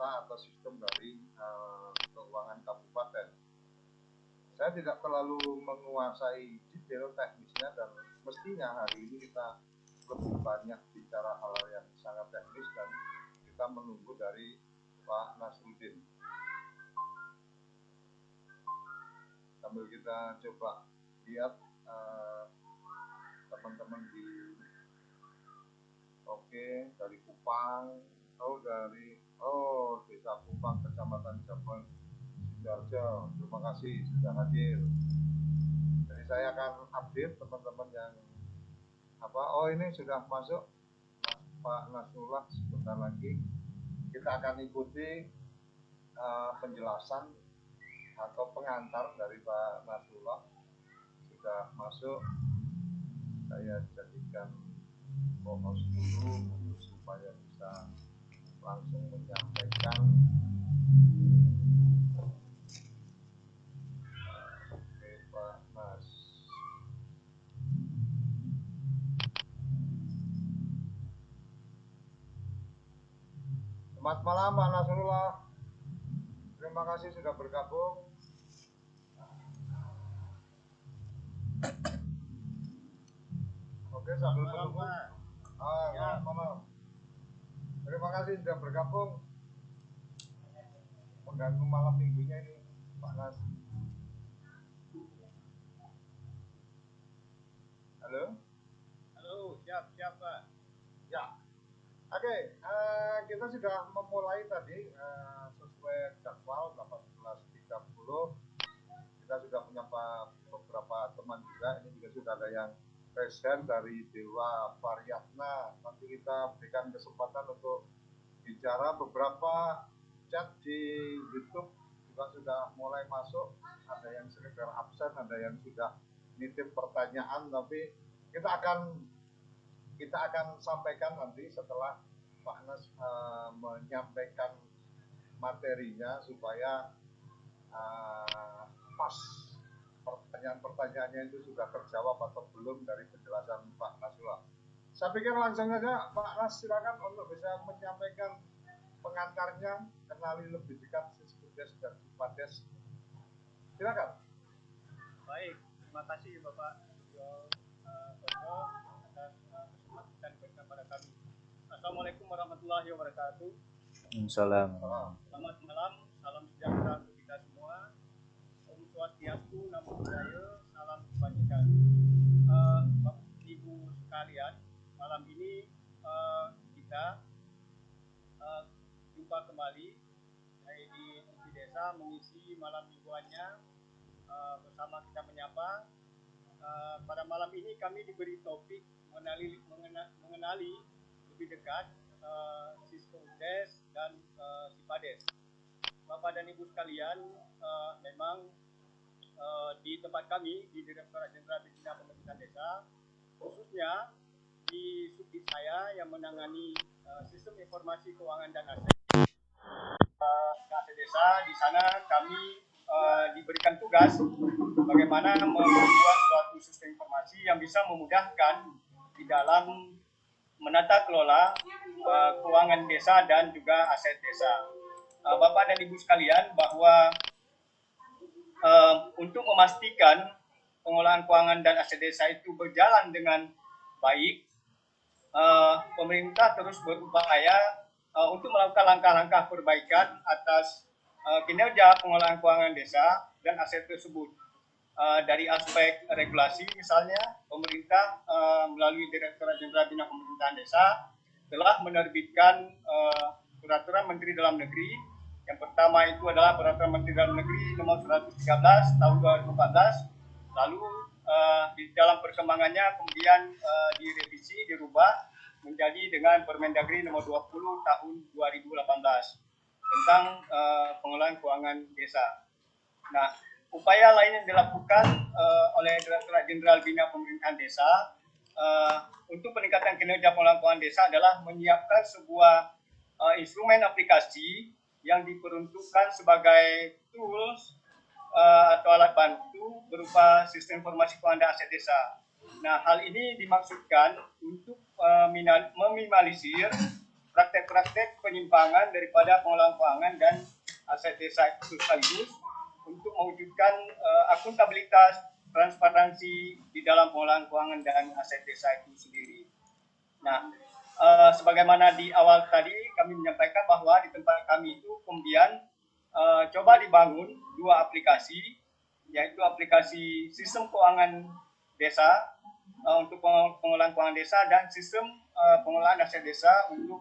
data atau sistem dari keuangan kabupaten. Saya tidak terlalu menguasai detail teknisnya dan mestinya hari ini kita lebih banyak bicara hal yang sangat teknis dan kita menunggu dari Pak Nasruddin. Sambil kita coba lihat teman-teman di dari Kupang, Desa Kupang, Kecamatan Jabon, Sidoarjo. Terima kasih sudah hadir. Jadi saya akan update teman-teman yang ini sudah masuk Pak Nasrullah sebentar lagi. Kita akan ikuti penjelasan atau pengantar dari Pak Nasrullah. Sudah masuk, saya jadikan fokus dulu supaya bisa langsung menyampaikan. Oke, Pak Mas. Selamat malam Pak Nasrullah. Terima kasih sudah bergabung. Oke, sambil menunggu. Selamat malam. Terima kasih sudah bergabung. Mengganggu malam minggunya ini, Pak Nas. Halo? Halo, siap Pak. Ya. Oke, kita sudah memulai tadi sesuai jadwal 18.30. Kita sudah menyapa beberapa teman juga. Ini juga sudah ada yang presiden dari Dewa Variatna. Nanti kita berikan kesempatan untuk bicara. Beberapa chat di YouTube juga sudah mulai masuk. Ada yang sekedar absen, ada yang sudah nitip pertanyaan, tapi kita akan sampaikan nanti setelah Pak Nas menyampaikan materinya supaya pas pertanyaan-pertanyaannya itu sudah terjawab atau belum dari penjelasan Pak Nasrullah. Saya pikir langsung saja Pak Nas, silakan untuk bisa menyampaikan pengantarnya, kenali lebih dekat Sisbuddes dan Sipades. Silakan. Baik, terima kasih Bapak Toto atas kesempatan kepada kami. Assalamualaikum warahmatullahi wabarakatuh. Assalamualaikum. Selamat malam, salam sejahtera untuk kita semua. Om Swastiastu, Namo Buddhaya, salam kebajikan. Bapak Ibu sekalian, malam ini kita jumpa kembali di TV Desa mengisi malam mingguannya bersama kita menyapa. Pada malam ini kami diberi topik mengenali lebih dekat Sisbuddes dan Sipades. Bapak dan Ibu sekalian, memang di tempat kami di Direktorat Jenderal Bina Pemerintahan Desa, khususnya di subdit saya yang menangani sistem informasi keuangan dan aset desa, di sana kami diberikan tugas bagaimana membuat suatu sistem informasi yang bisa memudahkan di dalam menata kelola keuangan desa dan juga aset desa. Bapak dan Ibu sekalian, bahwa untuk memastikan pengolahan keuangan dan aset desa itu berjalan dengan baik, pemerintah terus berupaya untuk melakukan langkah-langkah perbaikan atas kinerja pengolahan keuangan desa dan aset tersebut. Dari aspek regulasi misalnya, pemerintah melalui Direktorat Jenderal Bina Pemerintahan Desa telah menerbitkan Peraturan Menteri Dalam Negeri. Yang pertama itu adalah Peraturan Menteri Dalam Negeri nomor 113 tahun 2014. Lalu di dalam perkembangannya kemudian direvisi, dirubah menjadi dengan Permendagri nomor 20 tahun 2018 tentang pengolahan keuangan desa. Nah, upaya lain yang dilakukan oleh Direktorat Jenderal Bina Pemerintahan Desa untuk peningkatan kinerja pengolahan keuangan desa adalah menyiapkan sebuah instrumen aplikasi yang diperuntukkan sebagai tools atau alat bantu berupa sistem informasi keuangan dan aset desa. Nah, hal ini dimaksudkan untuk meminimalisir praktek-praktek penyimpangan daripada pengelolaan keuangan dan aset desa itu sekaligus untuk mewujudkan akuntabilitas, transparansi di dalam pengelolaan keuangan dan aset desa itu sendiri. Nah, sebagaimana di awal tadi kami menyampaikan bahwa di tempat kami itu kemudian coba dibangun 2 aplikasi, yaitu aplikasi sistem keuangan desa untuk pengelolaan keuangan desa dan sistem pengelolaan aset desa untuk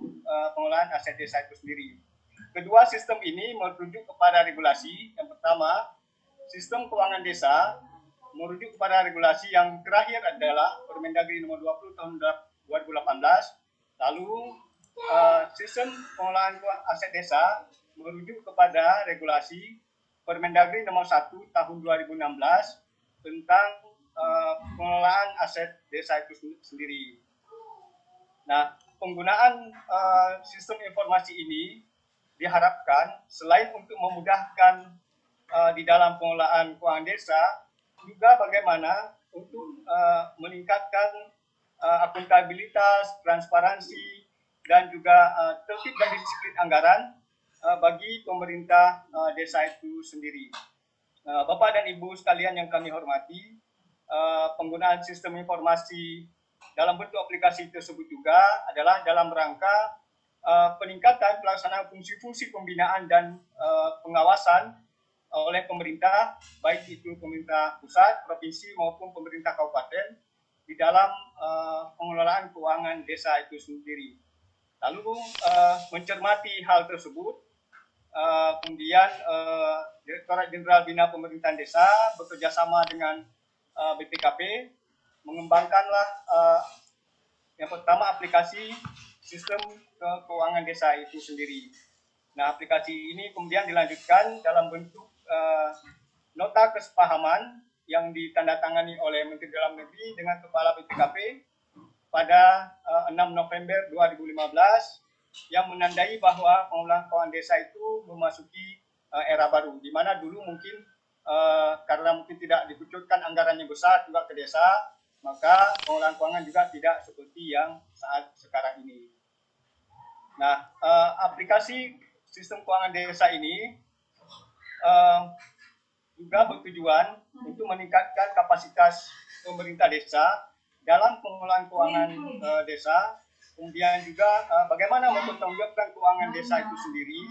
pengelolaan aset desa itu sendiri. Kedua sistem ini merujuk kepada regulasi. Yang pertama, sistem keuangan desa merujuk kepada regulasi yang terakhir adalah Permendagri nomor 20 tahun 2018. Lalu sistem pengelolaan aset desa merujuk kepada regulasi Permendagri nomor 1 tahun 2016 tentang pengelolaan aset desa itu sendiri. Nah, penggunaan sistem informasi ini diharapkan selain untuk memudahkan di dalam pengelolaan keuangan desa, juga bagaimana untuk meningkatkan akuntabilitas, transparansi, dan juga tertib dan disiplin anggaran bagi pemerintah desa itu sendiri. Bapak dan Ibu sekalian yang kami hormati, penggunaan sistem informasi dalam bentuk aplikasi tersebut juga adalah dalam rangka peningkatan pelaksanaan fungsi-fungsi pembinaan dan pengawasan oleh pemerintah, baik itu pemerintah pusat, provinsi maupun pemerintah kabupaten di dalam pengelolaan keuangan desa itu sendiri. Lalu mencermati hal tersebut, kemudian Direktorat Jenderal Bina Pemerintahan Desa bekerjasama dengan BPKP mengembangkanlah yang pertama aplikasi sistem keuangan desa itu sendiri. Nah, aplikasi ini kemudian dilanjutkan dalam bentuk nota kesepahaman yang ditandatangani oleh Menteri Dalam Negeri dengan Kepala BPKP pada 6 November 2015 yang menandai bahwa pengelolaan keuangan desa itu memasuki era baru, di mana dulu mungkin karena mungkin tidak dikucurkan anggarannya besar juga ke desa, maka pengelolaan keuangan juga tidak seperti yang saat sekarang ini. Nah, aplikasi sistem keuangan desa ini juga bertujuan untuk meningkatkan kapasitas pemerintah desa dalam pengelolaan keuangan desa, kemudian juga bagaimana mempertanggungjawabkan keuangan desa itu sendiri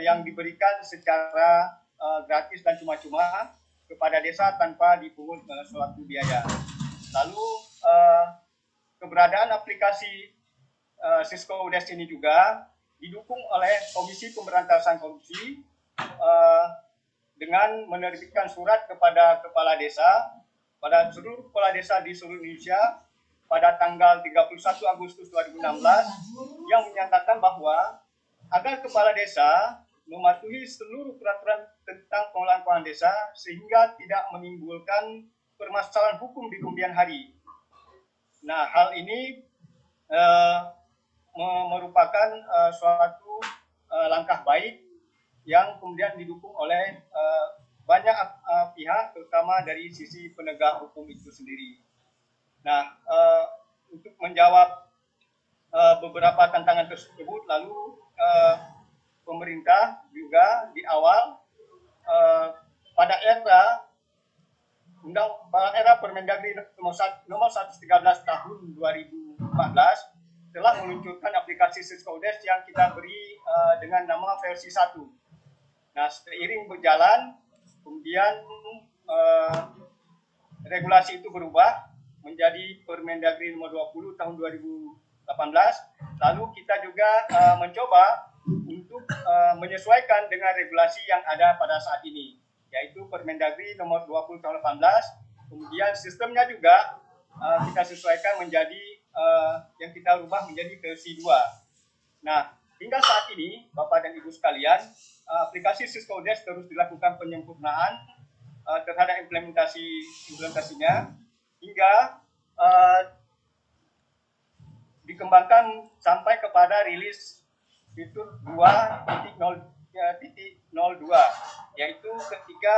yang diberikan secara gratis dan cuma-cuma kepada desa tanpa dipungut suatu biaya. Lalu keberadaan aplikasi Siskoudes ini juga didukung oleh Komisi Pemberantasan Korupsi dengan menerbitkan surat kepada kepala desa pada seluruh kepala desa di seluruh Indonesia pada tanggal 31 Agustus 2016 yang menyatakan bahwa agar kepala desa mematuhi seluruh peraturan tentang pengelolaan keuangan desa sehingga tidak menimbulkan permasalahan hukum di kemudian hari. Nah, hal ini merupakan suatu langkah baik yang kemudian didukung oleh banyak pihak, terutama dari sisi penegak hukum itu sendiri. Nah, untuk menjawab beberapa tantangan tersebut, lalu pemerintah juga di awal pada era Permendagri nomor 113 tahun 2014 telah meluncurkan aplikasi Siskoudes yang kita beri dengan nama versi 1. Nah, seiring berjalan, kemudian regulasi itu berubah menjadi Permendagri nomor 20 tahun 2018. Lalu kita juga mencoba untuk menyesuaikan dengan regulasi yang ada pada saat ini, yaitu Permendagri nomor 20 tahun 2018. Kemudian sistemnya juga kita sesuaikan menjadi yang kita rubah menjadi versi 2. Nah, hingga saat ini, Bapak dan Ibu sekalian, aplikasi Siskoudes terus dilakukan penyempurnaan terhadap implementasinya hingga dikembangkan sampai kepada rilis fitur 2.0.02, yaitu ketika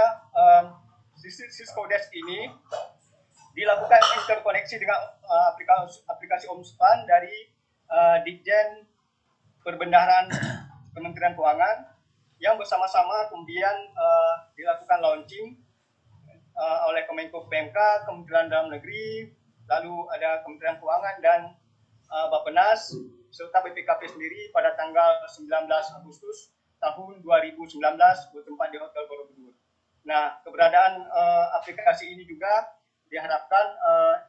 Siskoudes ini dilakukan interkoneksi dengan aplikasi Omspan dari Ditjen perbendaharaan Kementerian Keuangan yang bersama-sama kemudian dilakukan launching oleh Kemenko PMK, Kementerian Dalam Negeri, lalu ada Kementerian Keuangan dan Bappenas serta BPKP sendiri pada tanggal 19 Agustus tahun 2019 bertempat di Hotel Borobudur. Nah, keberadaan aplikasi ini juga diharapkan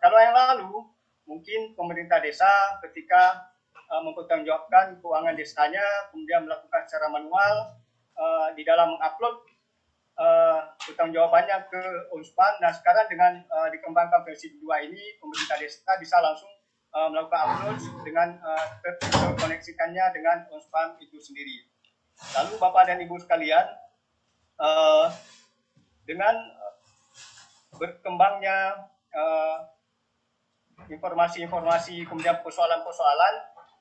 kalau yang lalu mungkin pemerintah desa ketika mempertanggungjawabkan keuangan desanya kemudian melakukan secara manual di dalam mengupload bertanggung jawabannya ke Unspan. Nah, sekarang dengan dikembangkan versi 2 ini, pemerintah desa bisa langsung melakukan upload dengan terkoneksikannya dengan Unspan itu sendiri. Lalu Bapak dan Ibu sekalian, dengan berkembangnya informasi-informasi kemudian persoalan-persoalan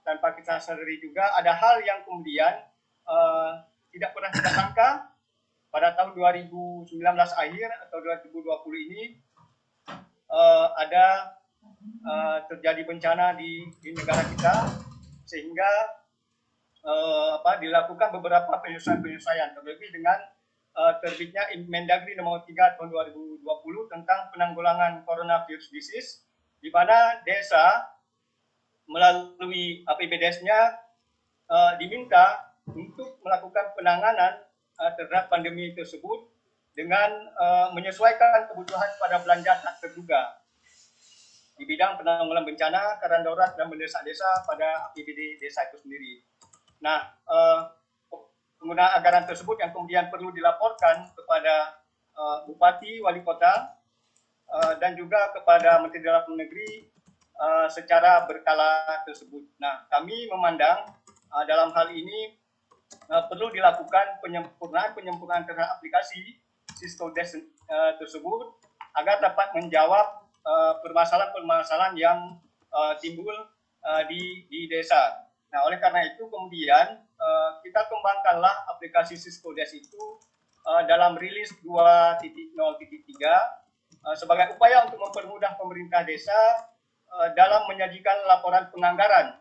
tanpa kita sadari juga ada hal yang kemudian tidak pernah kita sangka pada tahun 2019 akhir atau 2020 ini ada terjadi bencana di negara kita sehingga dilakukan beberapa penyelesaian terlebih dengan terbitnya Mendagri nomor 3 tahun 2020 tentang penanggulangan coronavirus disease, di mana desa melalui APBDes-nya diminta untuk melakukan penanganan terhadap pandemi tersebut dengan menyesuaikan kebutuhan pada belanja tak terduga di bidang penanggulangan bencana, keadaan darurat dan mendesak desa pada APBD desa itu sendiri. Nah, penggunaan anggaran tersebut yang kemudian perlu dilaporkan kepada Bupati, Wali Kota, dan juga kepada Menteri Dalam Negeri secara berkala tersebut. Nah, kami memandang dalam hal ini perlu dilakukan penyempurnaan terhadap aplikasi Siskoldes tersebut agar dapat menjawab permasalahan-permasalahan yang timbul di desa. Nah, oleh karena itu kemudian kita kembangkanlah aplikasi Siskoldes itu dalam rilis 2.0.3 sebagai upaya untuk mempermudah pemerintah desa dalam menyajikan laporan penganggaran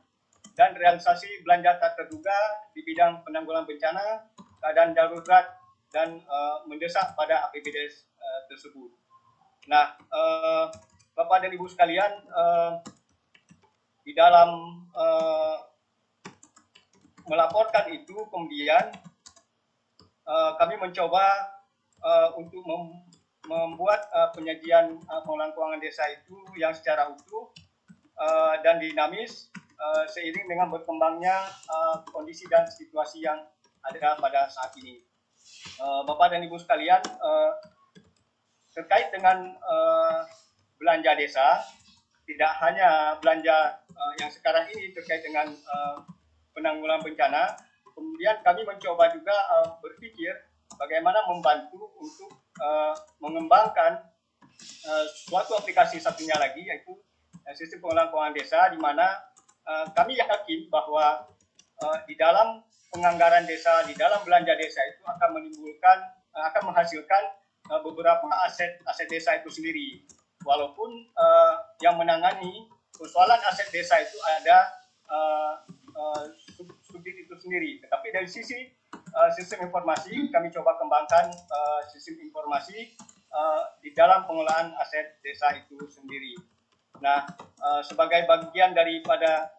dan realisasi belanja tak terduga di bidang penanggulangan bencana, keadaan darurat dan mendesak pada APBDes tersebut. Nah, Bapak dan Ibu sekalian, di dalam melaporkan itu kemudian kami mencoba untuk membuat penyajian pengelolaan keuangan desa itu yang secara utuh dan dinamis seiring dengan berkembangnya kondisi dan situasi yang ada pada saat ini. Bapak dan Ibu sekalian, terkait dengan belanja desa, tidak hanya belanja yang sekarang ini terkait dengan penanggulangan bencana, kemudian kami mencoba juga berpikir bagaimana membantu untuk mengembangkan suatu aplikasi satunya lagi, yaitu sistem pengelolaan keuangan desa, di mana kami yakin bahwa di dalam penganggaran desa, di dalam belanja desa itu akan menghasilkan beberapa aset desa itu sendiri. Walaupun yang menangani persoalan aset desa itu ada subdit itu sendiri, tetapi dari sisi sistem informasi kami coba kembangkan sistem informasi di dalam pengelolaan aset desa itu sendiri. Nah, sebagai bagian daripada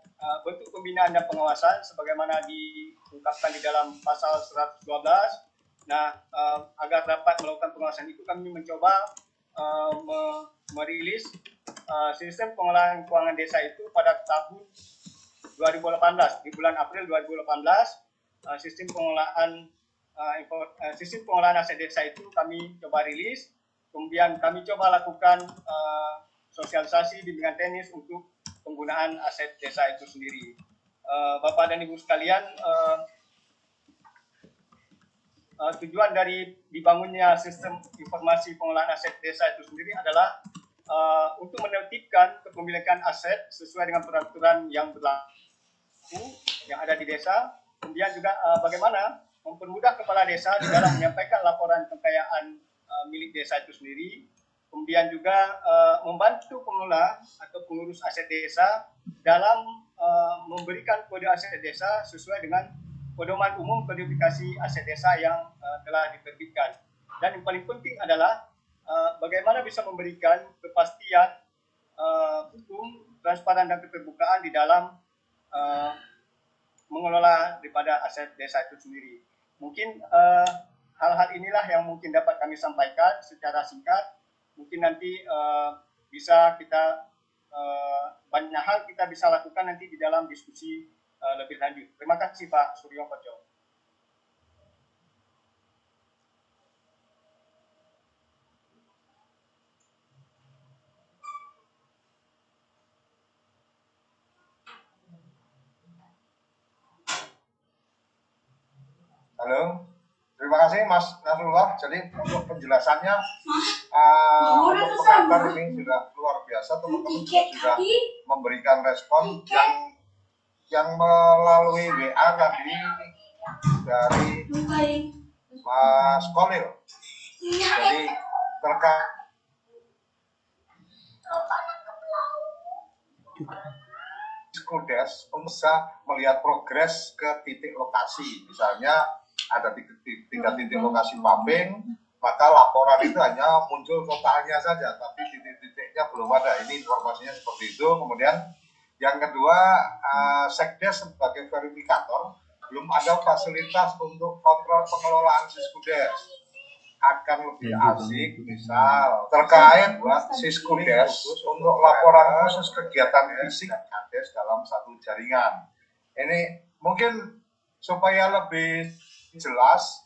bentuk pembinaan dan pengawasan sebagaimana diungkapkan di dalam pasal 112. Nah, agar dapat melakukan pengawasan itu kami mencoba merilis sistem pengelolaan keuangan desa itu pada tahun 2018, di bulan April 2018 sistem pengelolaan aset desa itu kami coba rilis, kemudian kami coba lakukan sosialisasi bimbingan teknis untuk penggunaan aset desa itu sendiri. Bapak dan Ibu sekalian, tujuan dari dibangunnya sistem informasi pengelolaan aset desa itu sendiri adalah untuk menertibkan kepemilikan aset sesuai dengan peraturan yang berlaku yang ada di desa, kemudian juga bagaimana mempermudah kepala desa di dalam menyampaikan laporan kekayaan milik desa itu sendiri, kemudian juga membantu pengelola atau pengurus aset desa dalam memberikan kode aset desa sesuai dengan pedoman umum kodifikasi aset desa yang telah diterbitkan. Dan yang paling penting adalah bagaimana bisa memberikan kepastian hukum, transparan dan keterbukaan di dalam mengelola daripada aset desa itu sendiri. Mungkin hal-hal inilah yang mungkin dapat kami sampaikan secara singkat. Mungkin nanti bisa kita banyak hal kita bisa lakukan nanti di dalam diskusi lebih lanjut. Terima kasih Pak Suryo Koco. Halo, terima kasih Mas Nasrullah. Jadi untuk penjelasannya untuk pengantar ini sudah luar biasa, teman-teman sudah memberikan respon yang melalui WA tadi dari Mas Kolil. Jadi terkait Skudes bisa melihat progres ke titik lokasi, misalnya ada tiga titik lokasi pumping, maka laporan itu hanya muncul totalnya saja, tapi titik-titiknya belum ada. Ini informasinya seperti itu. Kemudian yang kedua, Sekdes sebagai verifikator belum ada fasilitas untuk kontrol pengelolaan Siskudes. Akan lebih asik misal terkait buat Siskudes untuk laporan khusus kegiatan fisik Kades dalam satu jaringan. Ini mungkin supaya lebih jelas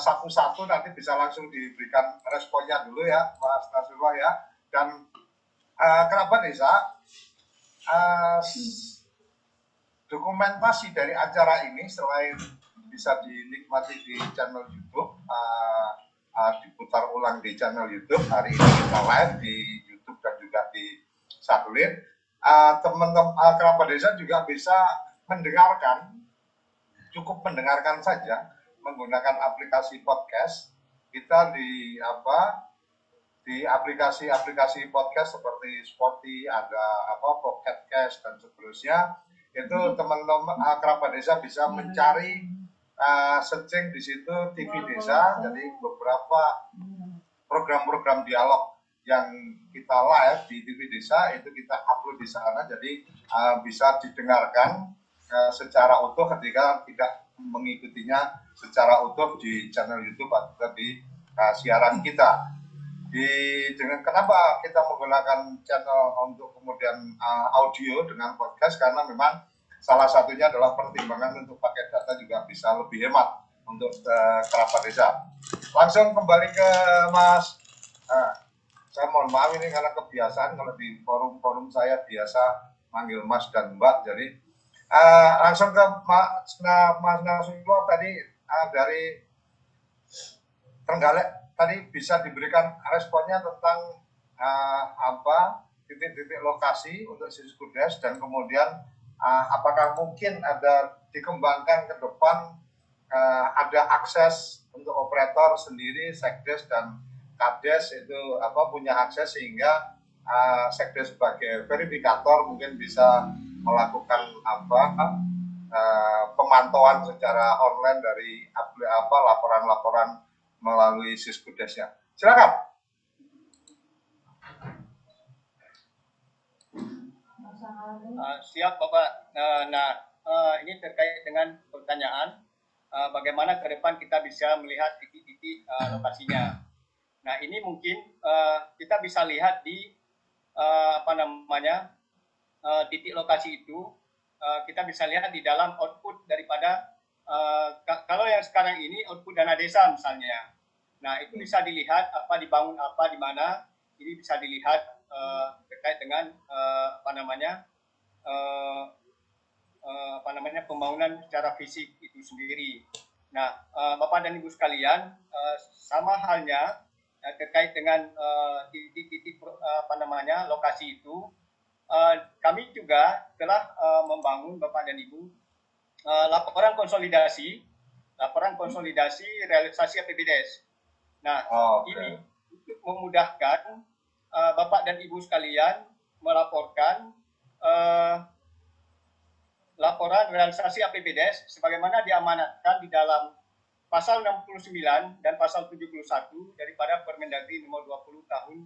satu-satu nanti bisa langsung diberikan responnya dulu ya Mas Nasrullah ya. Dan kerabat desa, dokumentasi dari acara ini selain bisa dinikmati di channel YouTube, diputar ulang di channel YouTube. Hari ini kita live di YouTube dan juga di satelit. Teman-teman kerabat desa juga bisa mendengarkan, cukup mendengarkan saja menggunakan aplikasi podcast. Kita di aplikasi podcast seperti Spotify, ada Pocket Cast dan seterusnya. Itu teman-teman kerabat desa bisa mencari searching di situ TV Desa. Jadi beberapa program-program dialog yang kita live di TV Desa itu kita upload di sana. Jadi bisa didengarkan secara utuh ketika tidak mengikutinya secara utuh di channel YouTube atau di siaran kita. Kenapa kita menggunakan channel untuk kemudian audio dengan podcast, karena memang salah satunya adalah pertimbangan untuk pakai data juga bisa lebih hemat untuk kerabat desa. Langsung kembali ke Mas, saya mohon maaf ini karena kebiasaan kalau di forum-forum saya biasa manggil Mas dan Mbak, jadi langsung ke Mas Nasrullah tadi dari Trenggalek. Tadi bisa diberikan responnya tentang titik-titik lokasi untuk Siskudes, dan kemudian apakah mungkin ada dikembangkan ke depan ada akses untuk operator sendiri, Sekdes dan Kades itu punya akses sehingga Sekdes sebagai verifikator mungkin bisa melakukan pemantauan secara online dari laporan-laporan melalui Siskudesnya. Silakan. Siap Bapak. Ini terkait dengan pertanyaan bagaimana ke depan kita bisa melihat titik-titik lokasinya. Nah, ini mungkin kita bisa lihat di titik lokasi itu. Kita bisa lihat di dalam output daripada kalau yang sekarang ini output dana desa misalnya. Nah, itu bisa dilihat dibangun di mana. Ini bisa dilihat terkait dengan pembangunan secara fisik itu sendiri. Nah, Bapak dan Ibu sekalian, sama halnya terkait dengan titik-titik lokasi itu, kami juga telah membangun Bapak dan Ibu laporan konsolidasi realisasi APBDes. Nah, ini untuk memudahkan Bapak dan Ibu sekalian melaporkan laporan realisasi APBDes sebagaimana diamanatkan di dalam pasal 69 dan pasal 71 daripada Permendagri nomor 20 tahun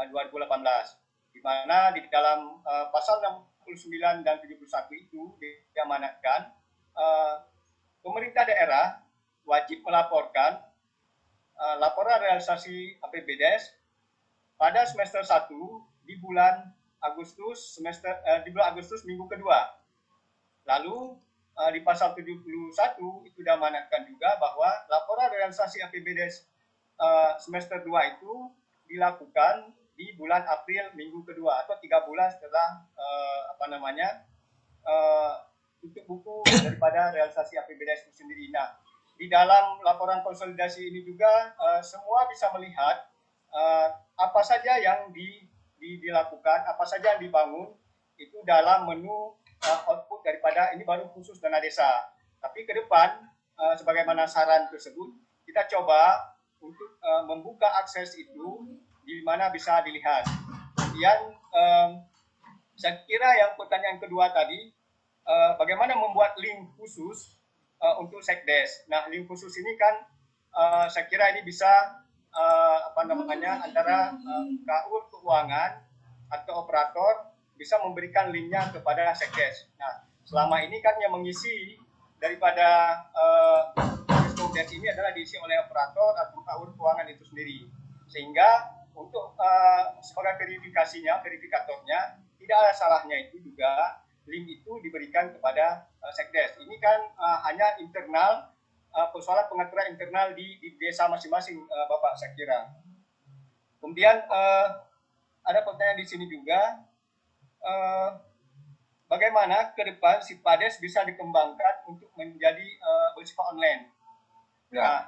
2018, di mana di dalam pasal 69 dan 71 itu diamanatkan pemerintah daerah wajib melaporkan laporan realisasi APBDes pada semester 1 di bulan Agustus minggu kedua. Lalu di pasal 71 itu diamanatkan juga bahwa laporan realisasi APBDes semester 2 itu dilakukan di bulan April minggu kedua atau 3 bulan setelah tutup buku daripada realisasi APBDes itu sendiri. Nah, di dalam laporan konsolidasi ini juga semua bisa melihat apa saja yang dilakukan, apa saja yang dibangun itu dalam menu output daripada ini baru khusus dana desa. Tapi ke depan sebagaimana saran tersebut kita coba untuk membuka akses itu di mana bisa dilihat. Kemudian saya kira yang pertanyaan kedua tadi bagaimana membuat link khusus untuk Sekdes. Nah, link khusus ini kan saya kira ini bisa antara KUR keuangan atau operator bisa memberikan linknya kepada Sekdes. Nah, selama ini kan yang mengisi daripada Sekdes ini adalah diisi oleh operator atau KUR keuangan itu sendiri. Sehingga untuk sebagai verifikatornya, tidak ada salahnya itu juga link itu diberikan kepada Sekdes. Ini kan hanya internal, persoalan pengaturan internal di desa masing-masing, Bapak, saya kira. Kemudian ada pertanyaan di sini juga, bagaimana ke depan SIPADES bisa dikembangkan untuk menjadi bersifat online? Ya. Nah,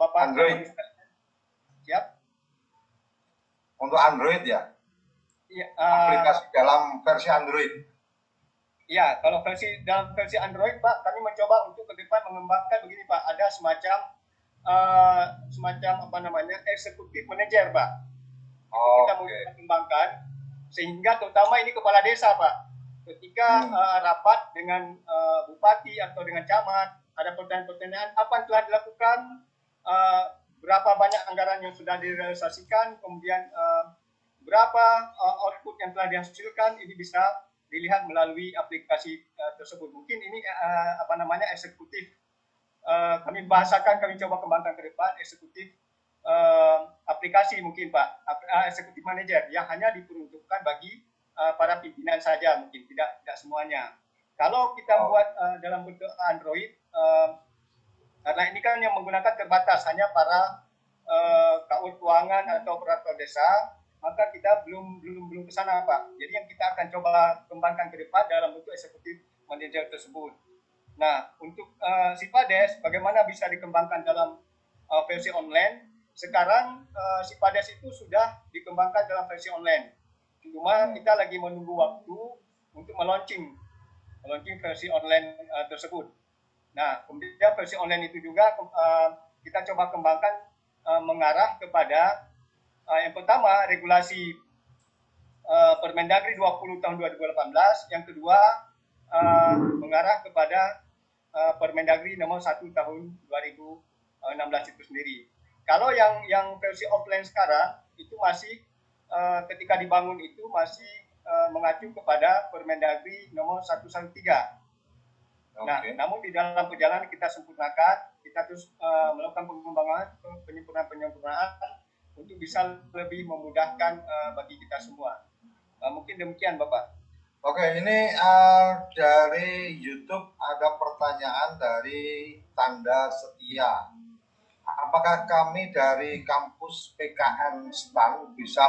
Bapak Android. Siap? Untuk Android ya? Ya, aplikasi dalam versi Android. Ya, kalau dalam versi Android, Pak, kami mencoba untuk ke depan mengembangkan begini, Pak. Ada semacam eksekutif manajer, Pak. Kita mau kembangkan sehingga terutama ini kepala desa, Pak. Ketika rapat dengan bupati atau dengan camat, ada pertanyaan-pertanyaan apa yang telah dilakukan, berapa banyak anggaran yang sudah direalisasikan, kemudian berapa output yang telah dihasilkan, ini bisa dilihat melalui aplikasi tersebut. Mungkin ini eksekutif, kami bahasakan, kami coba kembangkan ke depan eksekutif aplikasi mungkin, Pak, eksekutif manager yang hanya diperuntukkan bagi para pimpinan saja, mungkin tidak semuanya. Kalau kita buat dalam bentuk Android, karena ini kan yang menggunakan terbatas hanya para KUR keuangan atau operator desa, maka kita belum ke sana, Pak. Jadi yang kita akan coba kembangkan ke depan dalam bentuk eksekutif manager tersebut. Nah, untuk SIPADES bagaimana bisa dikembangkan dalam versi online? Sekarang SIPADES itu sudah dikembangkan dalam versi online. Cuma kita lagi menunggu waktu untuk melaunching versi online tersebut. Nah, kemudian versi online itu juga kita coba kembangkan mengarah kepada yang pertama regulasi Permendagri 20 tahun 2018, yang kedua mengarah kepada Permendagri nomor 1 tahun 2016 itu sendiri. Kalau yang versi offline sekarang itu masih ketika dibangun itu masih mengacu kepada Permendagri nomor 113. Nah, namun di dalam perjalanan kita sempurnakan, kita terus melakukan pengembangan, penyempurnaan untuk bisa lebih memudahkan bagi kita semua. Mungkin demikian, Bapak. Oke, ini dari YouTube ada pertanyaan dari Tanda Setia. Apakah kami dari kampus PKN STAN bisa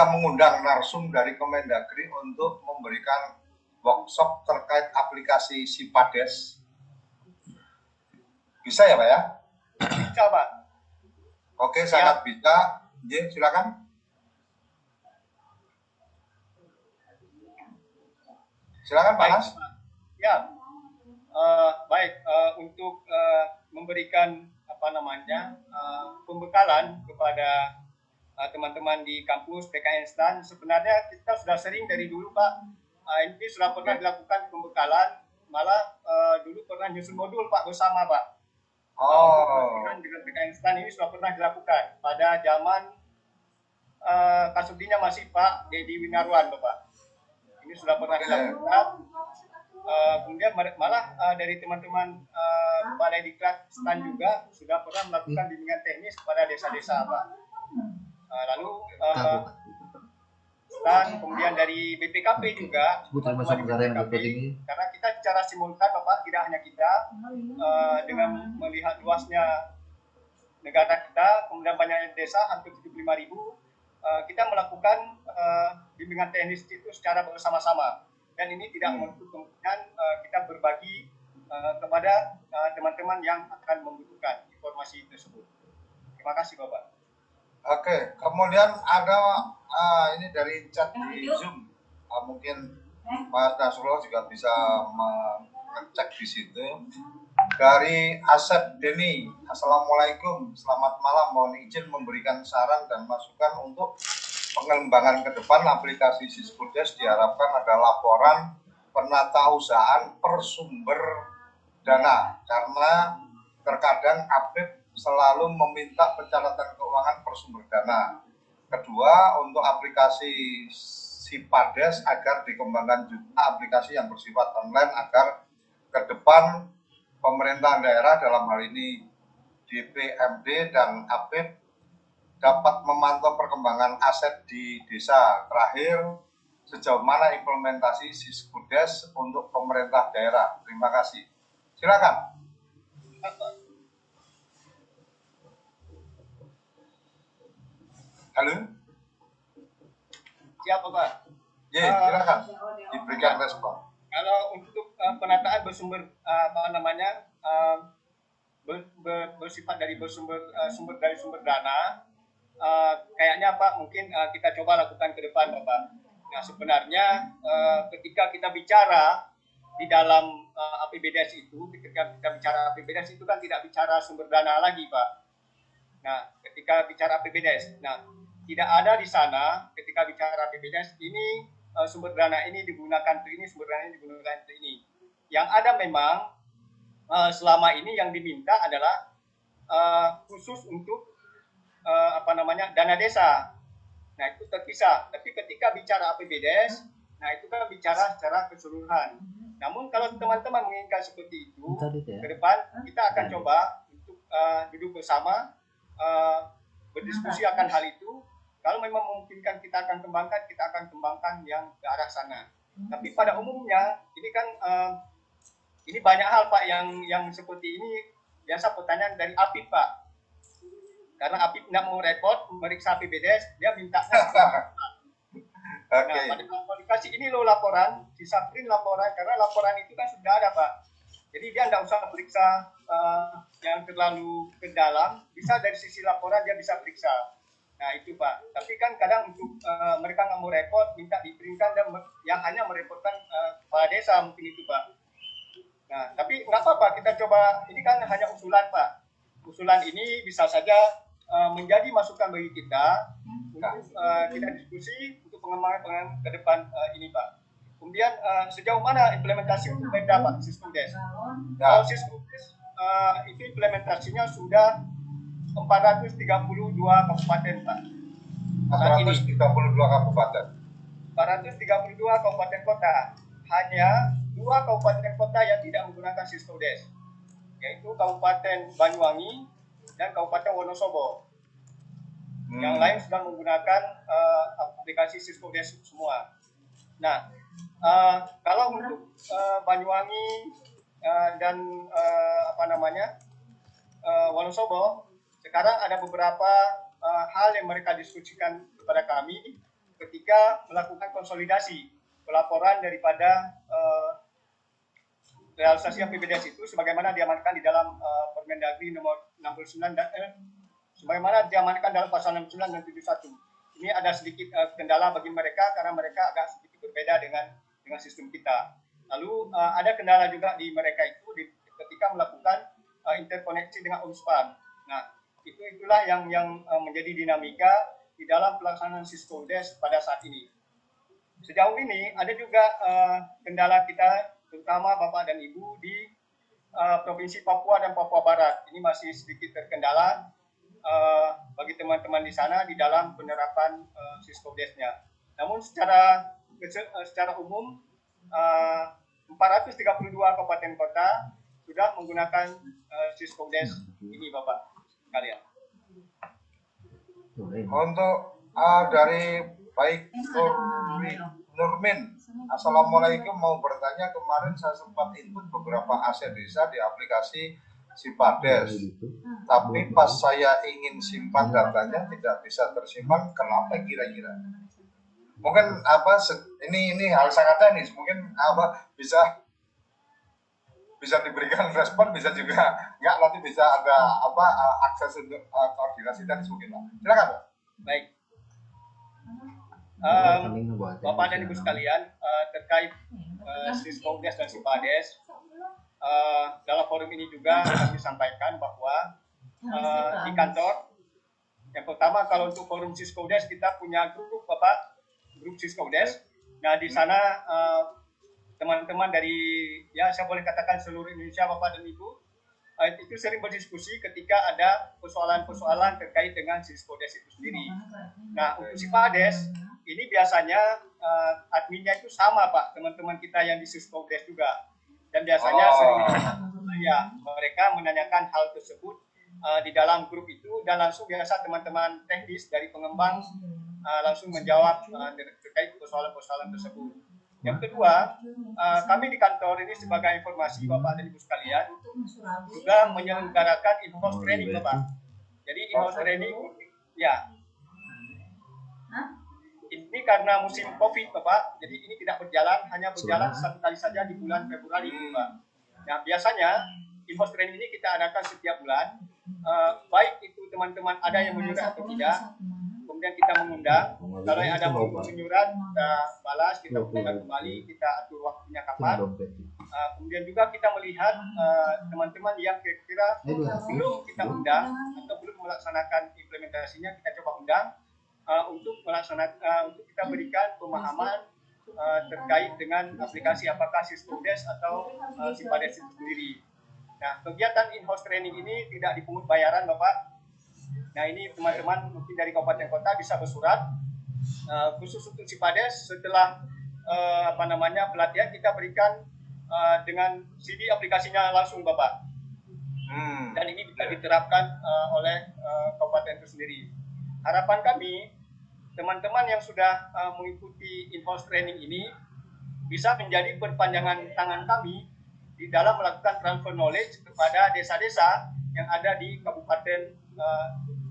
mengundang narsum dari Kemendagri untuk memberikan workshop terkait aplikasi SIPADES? Bisa ya, Pak ya? Bisa, Pak. Oke, sangat bisa. Ya, silakan. Silakan, Pak Nas. Ya, baik. Untuk memberikan pembekalan kepada teman-teman di kampus PKN STAN. Sebenarnya kita sudah sering dari dulu Pak, ini sudah pernah dilakukan pembekalan, malah dulu pernah nyusun modul Pak bersama Pak. Dengan PKN STAN ini sudah pernah dilakukan pada zaman Kasubdinya masih Pak Dedi Winarwan Bapak. Ini sudah pernah dilakukan. Kemudian malah dari teman-teman Balai Diklat STAN juga sudah pernah melakukan bimbingan teknis kepada desa-desa Pak. Lalu STAN kemudian dari BPKP juga karena kita secara simultan Bapak, tidak hanya kita, dengan melihat luasnya negara kita, kemudian banyaknya desa hampir 75.000, kita melakukan bimbingan teknis itu secara bersama-sama, dan ini tidak menutup kemungkinan kita berbagi kepada teman-teman yang akan membutuhkan informasi tersebut. Terima kasih Bapak. Oke, kemudian ada ini dari chat di Zoom, mungkin Mas Nasrullah juga bisa mengecek di situ. Dari Asep Deni, Assalamualaikum, selamat malam, mohon izin memberikan saran dan masukan untuk pengembangan ke depan aplikasi Siskudes. Diharapkan ada laporan penatausahaan per sumber dana, karena terkadang APIP selalu meminta pencatatan keuangan per sumber dana. Kedua, untuk aplikasi Sipades agar dikembangkan juga aplikasi yang bersifat online agar ke depan pemerintahan daerah dalam hal ini DPMD dan APIP dapat memantau perkembangan aset di desa. Terakhir, sejauh mana implementasi Siskudes untuk pemerintah daerah? Terima kasih. Silakan. Halo? Siapa Pak? Ya, silakan. Diberikan respon. Kalau untuk penataan bersumber bersifat dari sumber dana, kayaknya Pak mungkin kita coba lakukan ke depan Bapak. Nah sebenarnya ketika kita bicara di dalam APBDes itu, ketika kita bicara APBDes itu kan tidak bicara sumber dana lagi Pak. Nah ketika bicara APBDes, tidak ada di sana ketika bicara APBDes ini sumber dana ini digunakan untuk ini, sumber dana ini digunakan untuk ini. Yang ada memang selama ini yang diminta adalah khusus untuk dana desa. Nah itu terpisah. Tapi ketika bicara APBDes, nah itu kan bicara secara keseluruhan. Namun kalau teman-teman menginginkan seperti itu, ke depan kita akan coba untuk duduk bersama, berdiskusi akan hal itu. Kalau memang memungkinkan kita akan kembangkan yang ke arah sana. Tapi pada umumnya ini kan ini banyak hal Pak yang seperti ini biasa pertanyaan dari APIP Pak. Karena APIP tidak mau repot meriksa APBDes, dia minta. Nah, pada aplikasi ini loh laporan, disaprin laporan, karena laporan itu kan sudah ada Pak. Jadi dia tidak usah periksa yang terlalu ke dalam, bisa dari sisi laporan dia bisa periksa. Nah itu Pak, tapi kan kadang untuk mereka nggak mau repot, minta diprintkan dan yang hanya merepotkan kepala desa mungkin itu Pak. Nah tapi nggak apa-apa, kita coba, ini kan hanya usulan Pak. Usulan ini bisa saja menjadi masukan bagi kita untuk kita diskusi untuk pengembangan ke depan ini Pak. Kemudian sejauh mana implementasi untuk Pemda Pak, Siskudes? Kalau Siskudes itu implementasinya sudah 432 kabupaten Pak. 432 kabupaten. 432 kabupaten kota. Hanya 2 kabupaten kota yang tidak menggunakan Siskudes, yaitu Kabupaten Banyuwangi dan Kabupaten Wonosobo. Yang lain sudah menggunakan aplikasi Siskudes semua. Nah, kalau untuk Banyuwangi dan Wonosobo, sekarang ada beberapa hal yang mereka diskusikan kepada kami ketika melakukan konsolidasi pelaporan daripada realisasi APBDes itu sebagaimana diamankan di dalam Permendagri nomor 69 dan sebagaimana diamankan dalam pasal 69 dan 71. Ini ada sedikit kendala bagi mereka karena mereka agak sedikit berbeda dengan sistem kita. Lalu ada kendala juga di mereka itu ketika melakukan interkoneksi dengan Unspan. Nah, itulah yang menjadi dinamika di dalam pelaksanaan Siskondes pada saat ini. Sejauh ini ada juga kendala kita, terutama Bapak dan Ibu di Provinsi Papua dan Papua Barat. Ini masih sedikit terkendala bagi teman-teman di sana di dalam penerapan Siskodesnya. Namun secara umum 432 kabupaten kota sudah menggunakan Siskondes ini, Bapak sekalian. Untuk dari baik Nurmin, Assalamualaikum, mau bertanya, kemarin saya sempat input beberapa aset desa di aplikasi Sipades, tapi pas saya ingin simpan datanya tidak bisa tersimpan. Kenapa kira-kira? Mungkin ini hal sangat teknis, mungkin bisa diberikan respon, bisa juga enggak, nanti bisa ada akses untuk koordinasi dan sebagainya. Silakan. Baik. Bapak dan Ibu sekalian, terkait Siskondes dan Sipades, dalam forum ini juga kami sampaikan bahwa di kantor, yang pertama kalau untuk forum Siskondes kita punya grup Siskondes. Nah, di sana teman-teman dari, ya saya boleh katakan seluruh Indonesia, Bapak dan Ibu, itu sering berdiskusi ketika ada persoalan-persoalan terkait dengan Siskondes itu sendiri. Nah, untuk Sipades ini biasanya adminnya itu sama, Pak, teman-teman kita yang di Siskondes juga. Dan biasanya sering mereka menanyakan hal tersebut di dalam grup itu, dan langsung biasa teman-teman teknis dari pengembang langsung menjawab terkait persoalan-persoalan tersebut. Yang kedua, kami di kantor ini sebagai informasi Bapak dan Ibu sekalian juga menyelenggarakan in-house training, Bapak. Jadi in-house training, ya, ini karena musim COVID, Bapak, jadi ini tidak berjalan, hanya berjalan satu kali saja di bulan Februari, Bapak. Nah, biasanya in-house training ini kita adakan setiap bulan, baik itu teman-teman ada yang menyurat atau tidak. Kemudian kita mengundang, kalau yang ada menyurat, kita balas, kita undang kembali, kita atur waktunya kapan. Kemudian juga kita melihat teman-teman yang kira-kira belum kita undang atau belum melaksanakan implementasinya, kita coba undang untuk melaksanakan, untuk kita berikan pemahaman terkait dengan aplikasi apakah Siskondes atau Sipades itu sendiri. Nah, kegiatan in-house training ini tidak dipungut bayaran, Bapak. Nah, ini teman-teman mungkin dari kabupaten kota bisa bersurat khusus untuk Sipades. Setelah pelatihan kita berikan dengan CD aplikasinya langsung, Bapak. Dan ini bisa diterapkan oleh kabupaten itu sendiri. Harapan kami teman-teman yang sudah mengikuti in-house training ini bisa menjadi perpanjangan tangan kami di dalam melakukan transfer knowledge kepada desa-desa yang ada di kabupaten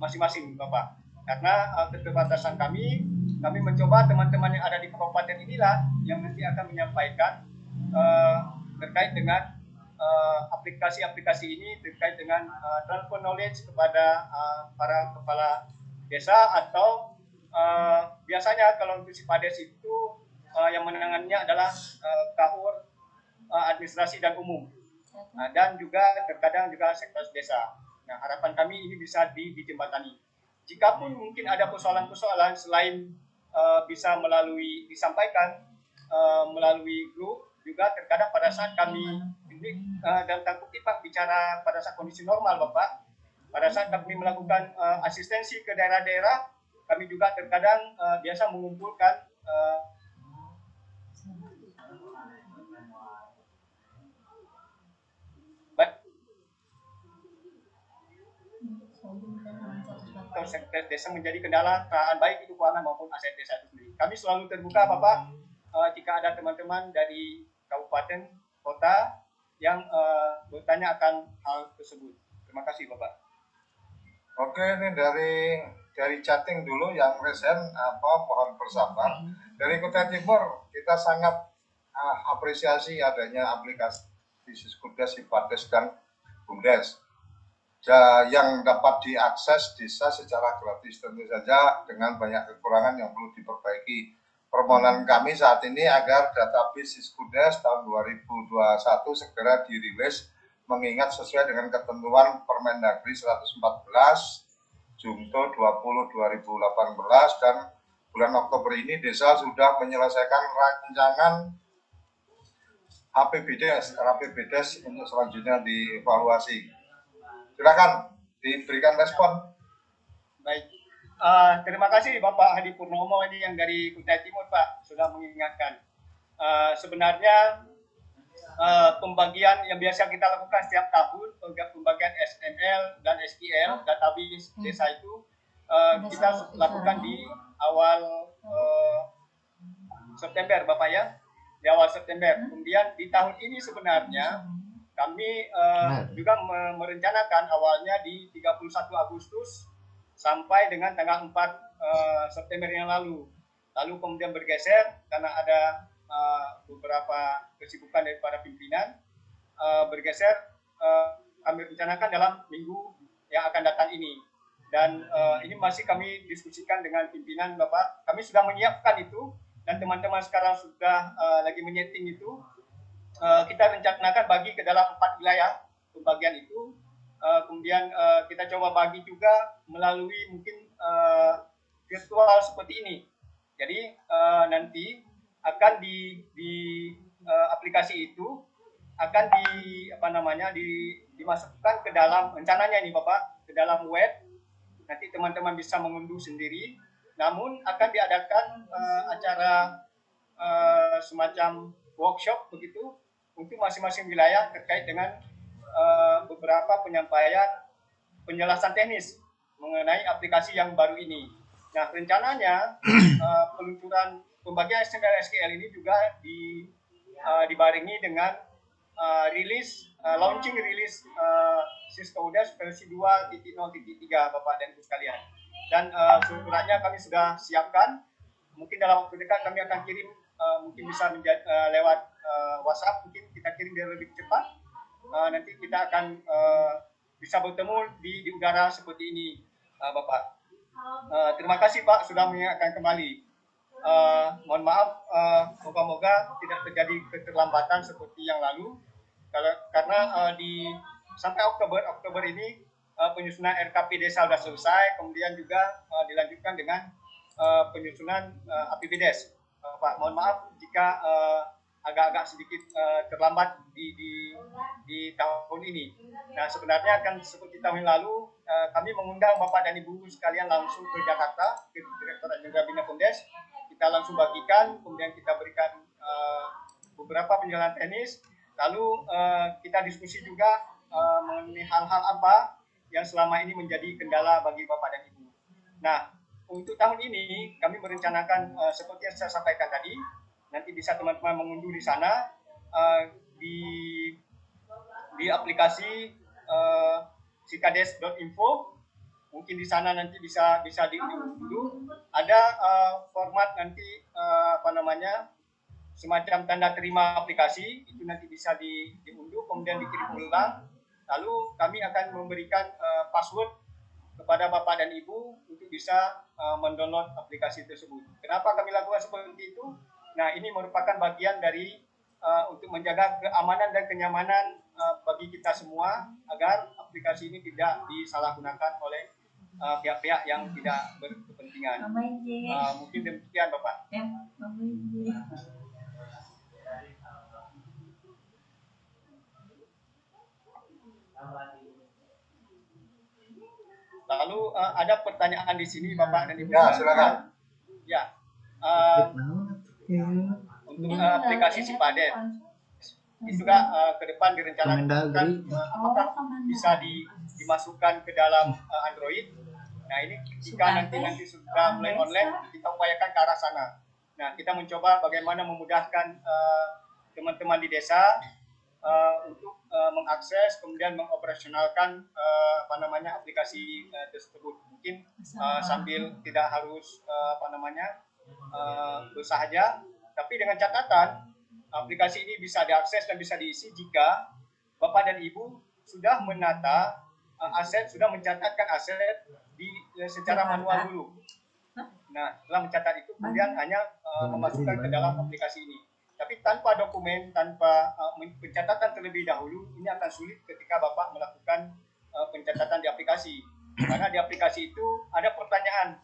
masing-masing, Bapak. Karena keterbatasan kami mencoba teman-teman yang ada di kabupaten inilah yang nanti akan menyampaikan terkait dengan aplikasi-aplikasi ini, terkait dengan transfer knowledge kepada para kepala desa, atau biasanya kalau untuk Sipades itu yang menangannya adalah KUR administrasi dan umum, dan juga terkadang juga sektor desa. Nah, harapan kami ini bisa dijembatani. Jikapun mungkin ada persoalan-persoalan selain bisa disampaikan melalui grup, juga terkadang pada saat kami ini dalam tanda kutip Pak bicara pada saat kondisi normal, Bapak, pada saat kami melakukan asistensi ke daerah-daerah, kami juga terkadang biasa mengumpulkan sektor desa menjadi kendala, baik itu keuangan maupun aset desa itu sendiri. Kami selalu terbuka, Bapak, jika ada teman-teman dari kabupaten, kota yang bertanya akan hal tersebut. Terima kasih, Bapak. Oke, ini dari chatting dulu yang resen, mohon bersabar. Dari Kutai Timur kita sangat apresiasi adanya aplikasi Siskondes, Sipades, dan Bumdes yang dapat diakses desa secara gratis, tentu saja dengan banyak kekurangan yang perlu diperbaiki. Permohonan kami saat ini agar database Siskondes tahun 2021 segera dirilis mengingat sesuai dengan ketentuan Permendagri 114 Jungto 20 2018 dan bulan Oktober ini desa sudah menyelesaikan rancangan RAPBDes untuk selanjutnya dievaluasi. Silakan diberikan respon. Baik, terima kasih Bapak Hadi Purnomo ini yang dari Kutai Timur Pak sudah mengingatkan. Sebenarnya pembagian yang biasa kita lakukan setiap tahun, pembagian SML dan SQL database desa itu kita lakukan di awal September Bapak ya, di awal September. Kemudian di tahun ini sebenarnya kami juga merencanakan awalnya di 31 Agustus sampai dengan tanggal 4 September yang lalu. Lalu kemudian bergeser karena ada beberapa kesibukan daripada pimpinan, bergeser kami rencanakan dalam minggu yang akan datang ini. Dan ini masih kami diskusikan dengan pimpinan Bapak. Kami sudah menyiapkan itu dan teman-teman sekarang sudah lagi menyeting itu. Kita rencanakan bagi ke dalam 4 wilayah pembagian itu. Kemudian kita coba bagi juga melalui mungkin virtual seperti ini. Jadi nanti akan di aplikasi itu akan dimasukkan ke dalam rencananya ini Bapak, ke dalam web. Nanti teman-teman bisa mengunduh sendiri. Namun akan diadakan acara semacam workshop begitu untuk masing-masing wilayah terkait dengan beberapa penjelasan teknis mengenai aplikasi yang baru ini. Nah, rencananya peluncuran pembagian SML-SQL ini juga dibarengi dengan launching rilis Cisco UDES versi 2.0.3 Bapak dan Ibu sekalian. Dan suratnya kami sudah siapkan. Mungkin dalam waktu dekat kami akan kirim, mungkin bisa lewat WhatsApp, mungkin kita kirim biar lebih cepat. Nanti kita akan bisa bertemu di udara seperti ini, Bapak. Terima kasih Pak sudah mengingatkan kembali. Mohon maaf, moga-moga tidak terjadi keterlambatan seperti yang lalu, karena sampai Oktober ini penyusunan RKP desa sudah selesai, kemudian juga dilanjutkan dengan penyusunan APBDes. Pak, mohon maaf jika agak-agak sedikit terlambat di tahun ini. Nah, sebenarnya kan seperti tahun lalu kami mengundang Bapak dan Ibu sekalian langsung ke Jakarta, ke Direktorat Jenderal Bina Pomdes. Kita langsung bagikan, kemudian kita berikan beberapa penjelasan teknis, lalu kita diskusi juga mengenai hal-hal apa yang selama ini menjadi kendala bagi Bapak dan Ibu. Nah, untuk tahun ini kami merencanakan seperti yang saya sampaikan tadi, nanti bisa teman-teman mengunduh di sana di aplikasi sikades.info. Mungkin di sana nanti bisa diunduh. Ada format nanti semacam tanda terima aplikasi, itu nanti bisa diunduh kemudian dikirim ulang. Lalu kami akan memberikan password kepada Bapak dan Ibu untuk bisa mendownload aplikasi tersebut. Kenapa kami lakukan seperti itu? Nah, ini merupakan bagian dari untuk menjaga keamanan dan kenyamanan bagi kita semua agar aplikasi ini tidak disalahgunakan oleh pihak-pihak yang tidak berkepentingan. Mungkin demikian Bapak. Lalu ada pertanyaan di sini Bapak dan Ibu. Ya, silakan. Ya. Untuk aplikasi Sipadet ini juga ke depan direncanakan apakah bisa dimasukkan ke dalam Android. Nah, ini jika nanti sudah mulai online, kita upayakan ke arah sana. Nah, kita mencoba bagaimana memudahkan teman-teman di desa untuk mengakses kemudian mengoperasionalkan aplikasi tersebut. Mungkin sambil tidak harus bersahaja, tapi dengan catatan aplikasi ini bisa diakses dan bisa diisi jika Bapak dan Ibu sudah menata aset, sudah mencatatkan aset secara manual dulu. Nah, setelah mencatat itu kemudian hanya memasukkan ke dalam aplikasi ini. Tapi tanpa dokumen, tanpa pencatatan terlebih dahulu, ini akan sulit ketika Bapak melakukan pencatatan di aplikasi. Karena di aplikasi itu ada pertanyaan,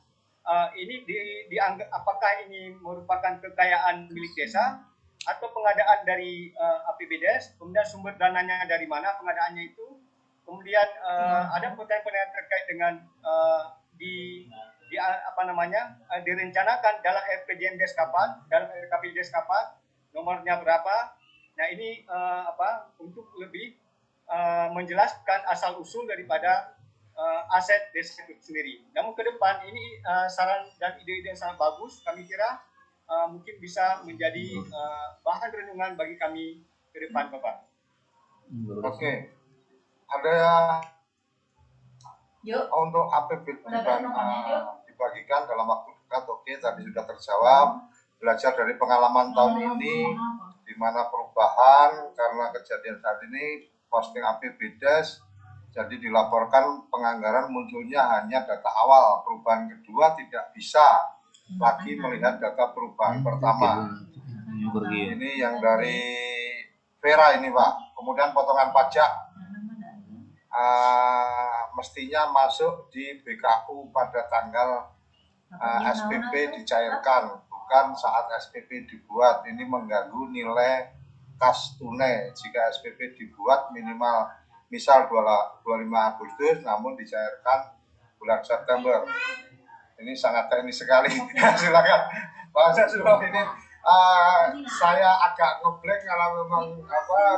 ini dianggap apakah ini merupakan kekayaan milik desa atau pengadaan dari APBDes, kemudian sumber dananya dari mana pengadaannya itu, kemudian ada pertanyaan-pertanyaan terkait dengan direncanakan dalam RPJMD kapan, dalam RKPJS kapan, nomornya berapa. Nah ini untuk lebih menjelaskan asal usul daripada aset desa itu sendiri. Namun ke depan ini saran dan ide-ide yang sangat bagus, kami kira mungkin bisa menjadi bahan renungan bagi kami ke depan, Bapak. Oke. Ada untuk APBD dibagikan dalam waktu dekat. Oke, tadi sudah terjawab. Belajar dari pengalaman tahun ini, di mana perubahan karena kejadian saat ini posting APBDes, jadi dilaporkan penganggaran munculnya hanya data awal. Perubahan kedua tidak bisa lagi melihat data perubahan pertama. Ini yang dari Vera ini Pak. Kemudian potongan pajak mestinya masuk di BKU pada tanggal SPP dicairkan, bukan saat SPP dibuat. Ini mengganggu nilai kas tunai. Jika SPP dibuat minimal misal 25 Agustus namun dicairkan bulan September. Ini sangat teknis sekali. Silakan Pak Sesro, ini saya agak ngeblank kalau memang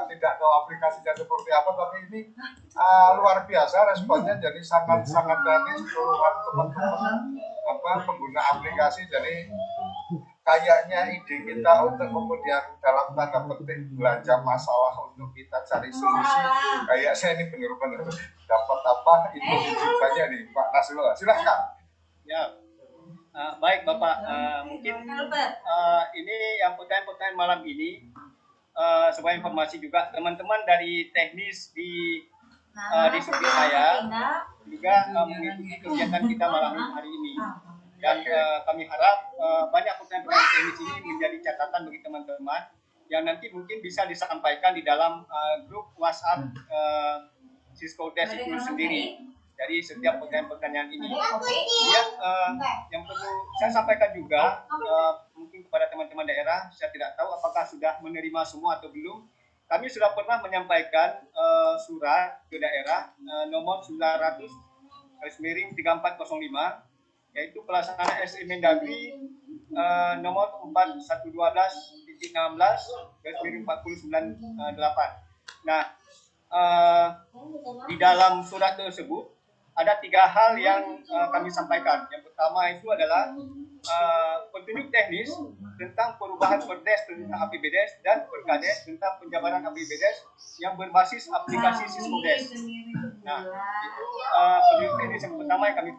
tidak tahu aplikasinya seperti apa, tapi ini luar biasa responnya, jadi sangat teknis keseluruhan teman-teman pengguna aplikasi. Jadi kayaknya ide kita untuk kemudian dalam tanda petik belanja masalah untuk kita cari solusi, kayak saya ini benar-benar dapat itu banyak nih Pak Nasrullah. Silahkan. Ya. Baik Bapak, mungkin ini yang pertanyaan-pertanyaan malam ini sebagai informasi juga teman-teman dari teknis di disiplin saya juga mengikuti kegiatan kita malam hari ini, dan kami harap banyak pertanyaan-pertanyaan teknis ini menjadi catatan bagi teman-teman yang nanti mungkin bisa disampaikan di dalam grup WhatsApp Siskodes itu sendiri. Dari setiap pertanyaan-pertanyaan ini, yang perlu saya sampaikan juga mungkin kepada teman-teman daerah, saya tidak tahu apakah sudah menerima semua atau belum. Kami sudah pernah menyampaikan surat ke daerah nomor 900/3405, yaitu pelaksanaan SE Mendagri nomor 4112.16/4098. Nah, di dalam surat tersebut ada 3 hal yang kami sampaikan. Yang pertama itu adalah petunjuk teknis tentang perubahan perdes tentang APBDes dan perkades tentang penjabaran APBDes yang berbasis aplikasi Siskodes. Nah, itu petunjuk teknis yang pertama yang kami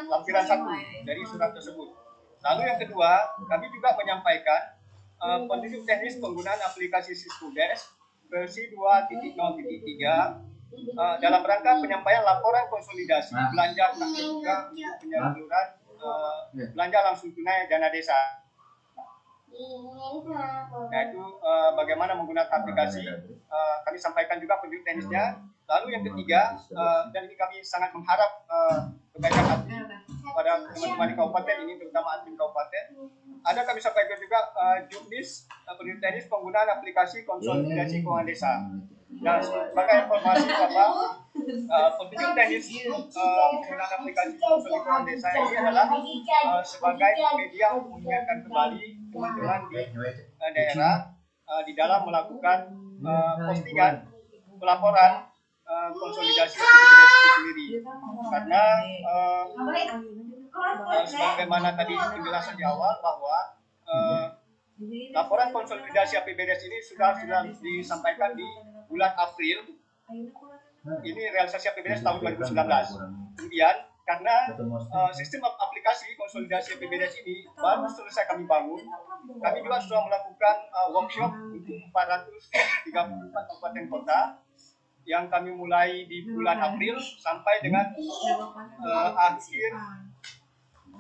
lampiran 1 dari surat tersebut. Lalu yang kedua, kami juga menyampaikan petunjuk teknis penggunaan aplikasi Siskodes versi 2.0.3 dalam rangka penyampaian laporan konsolidasi belanja juga penyaluran belanja langsung tunai dana desa. Yaitu bagaimana menggunakan aplikasi, kami sampaikan juga petunjuk teknisnya. Lalu yang ketiga, dan ini kami sangat mengharap kebaikan hati pada teman-teman di kabupaten ini, terutama admin kabupaten, ada kami sampaikan juga juknis petunjuk teknis penggunaan aplikasi konsolidasi keuangan desa. Nah, sebagai informasi Bapak, petunjuk teknis penggunaan aplikasi konsolidasi keuangan desa ini adalah sebagai media untuk mengingatkan kembali teman-teman di daerah di dalam melakukan postingan pelaporan konsolidasi aktivitas itu sendiri. Karena sebagaimana tadi penjelasan di awal bahwa laporan konsolidasi APBDes ini sudah disampaikan di bulan April. Ini realisasi APBDes tahun 2019. Kemudian karena sistem aplikasi konsolidasi APBDes ini baru selesai kami bangun, kami juga sudah melakukan workshop untuk 434 kabupaten kota yang kami mulai di bulan April sampai dengan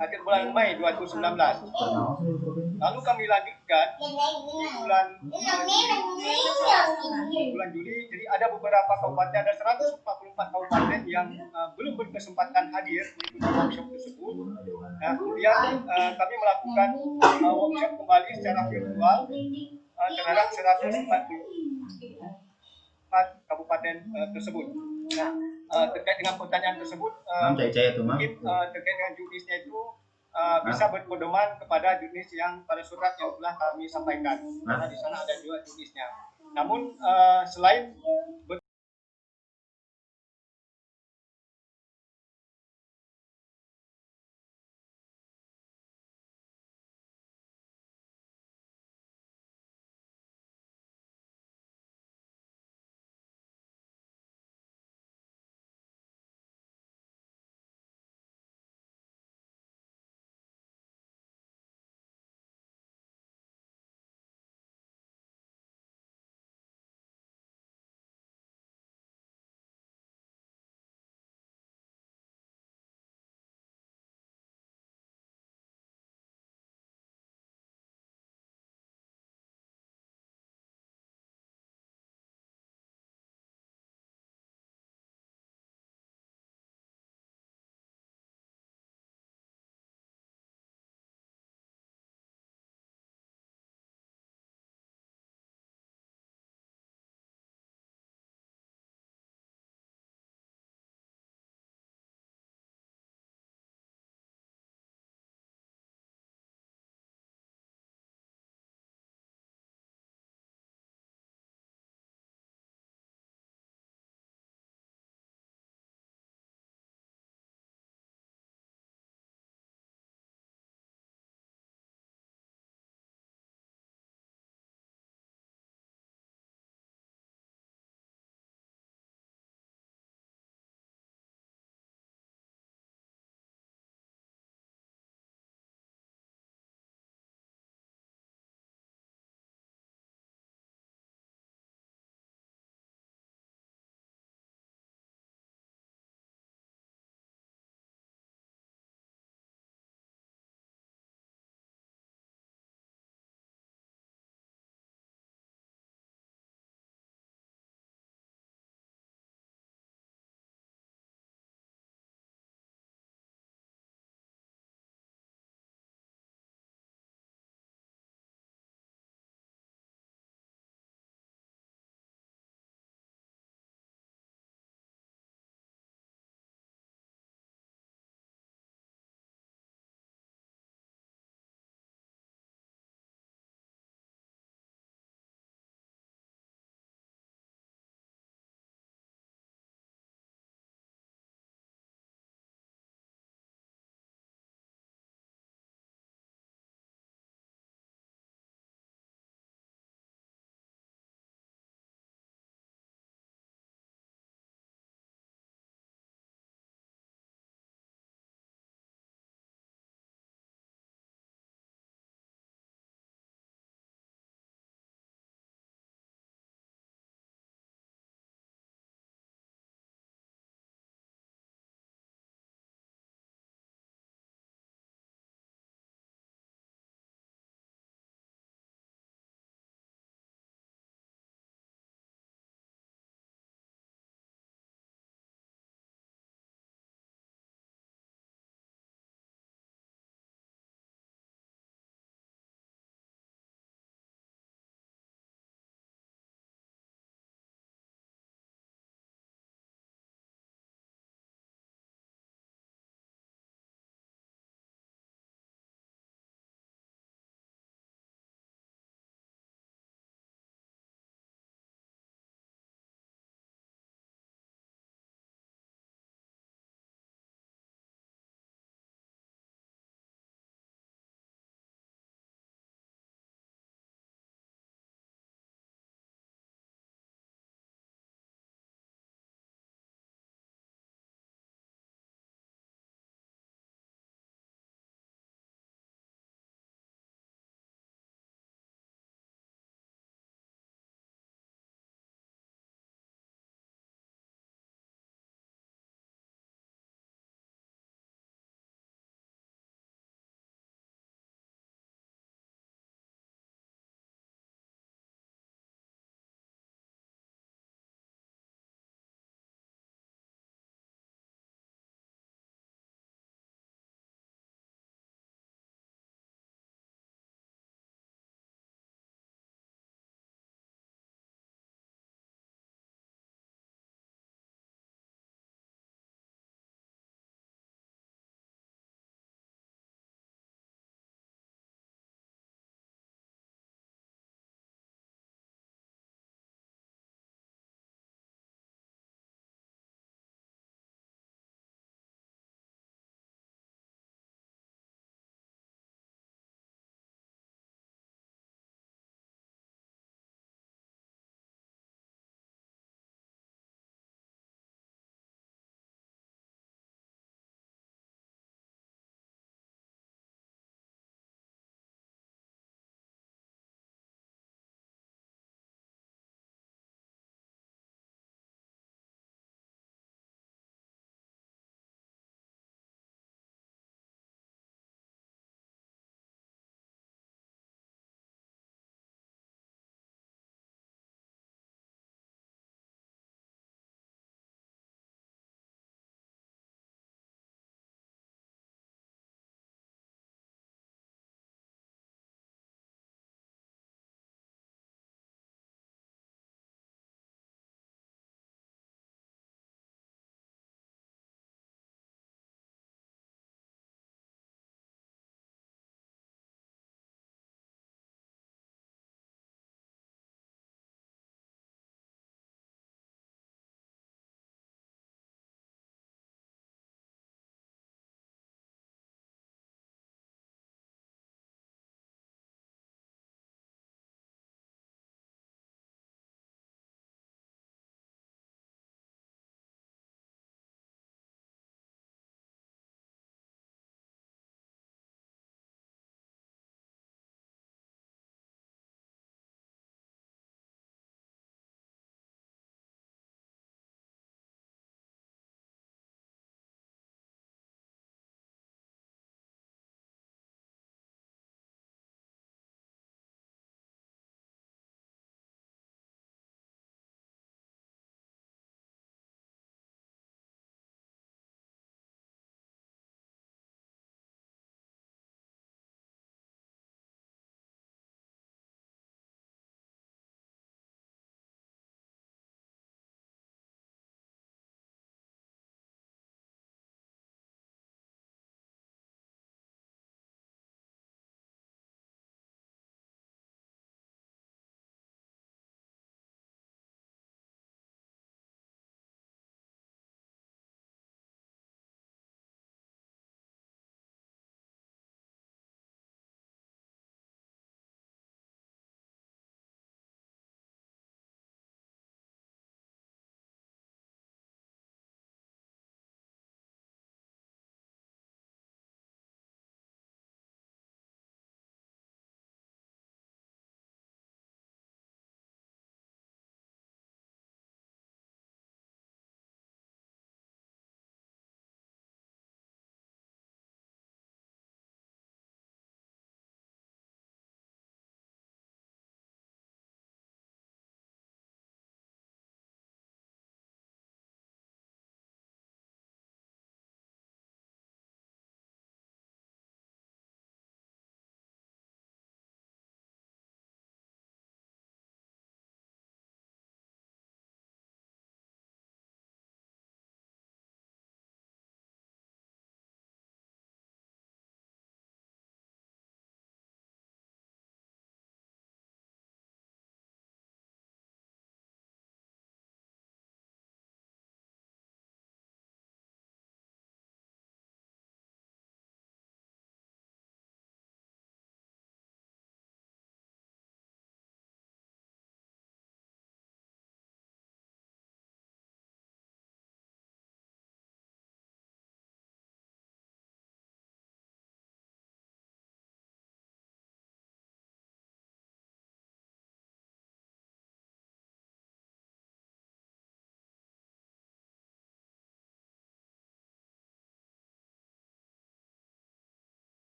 akhir bulan Mei 2019. Lalu kami lanjutkan di bulan Juli, jadi ada beberapa kabupaten, ada 144 kabupaten yang belum berkesempatan hadir mengikuti workshop tersebut. Nah, kemudian kami melakukan workshop kembali secara virtual terhadap 144 kabupaten tersebut. Nah, terkait dengan pertanyaan tersebut, mungkin terkait dengan juknisnya itu bisa berpedoman kepada juknis yang pada surat yang telah kami sampaikan, karena di sana ada juga juknisnya. Namun selain